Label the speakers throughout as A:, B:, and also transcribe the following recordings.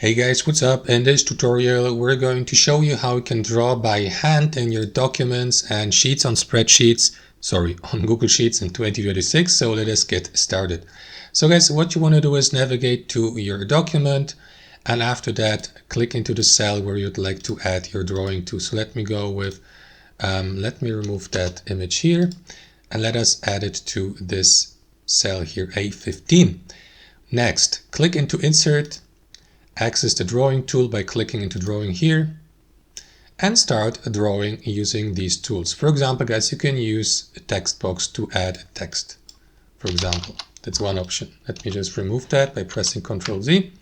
A: Hey guys, what's up? In this tutorial we're going to show you how you can draw by hand in your documents and sheets on on Google Sheets in 2026. So let us get started. So guys, what you want to do is navigate to your document, and after that click into the cell where you'd like to add your drawing to. So let me go with, let me remove that image here and let us add it to this cell here, A15. Next, click into Insert, access the drawing tool by clicking into drawing here, and start drawing using these tools. For example, guys, you can use a text box to add text. For example, that's one option. Let me just remove that by pressing Ctrl Z.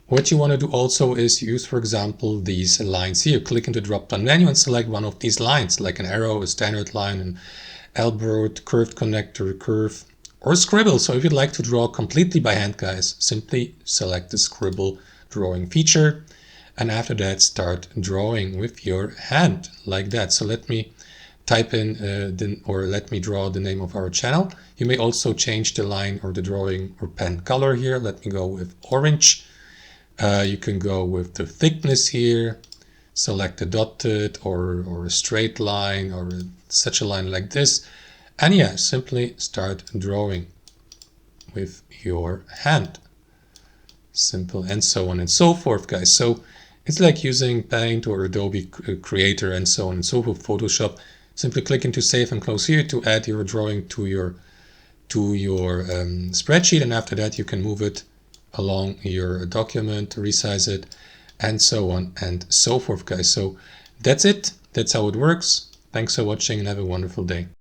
A: What you want to do also is use, for example, these lines here. Click into the drop-down menu and select one of these lines, like an arrow, a standard line, an elbowed, curved connector, curve, or scribble. So if you'd like to draw completely by hand, guys, simply select the scribble drawing feature, and after that start drawing with your hand like that. So let me type in let me draw the name of our channel. You may also change the line or the drawing or pen color here. Let me go with orange. You can go with the thickness here, select a dotted or a straight line or such a line like this. And yeah, simply start drawing with your hand. Simple, and so on and so forth, guys. So it's like using Paint or Adobe Creator and so on and so forth, Photoshop. Simply click into Save and Close here to add your drawing to your spreadsheet, and after that you can move it along your document, resize it, and so on and so forth, guys. So that's it. That's how it works. Thanks for watching and have a wonderful day.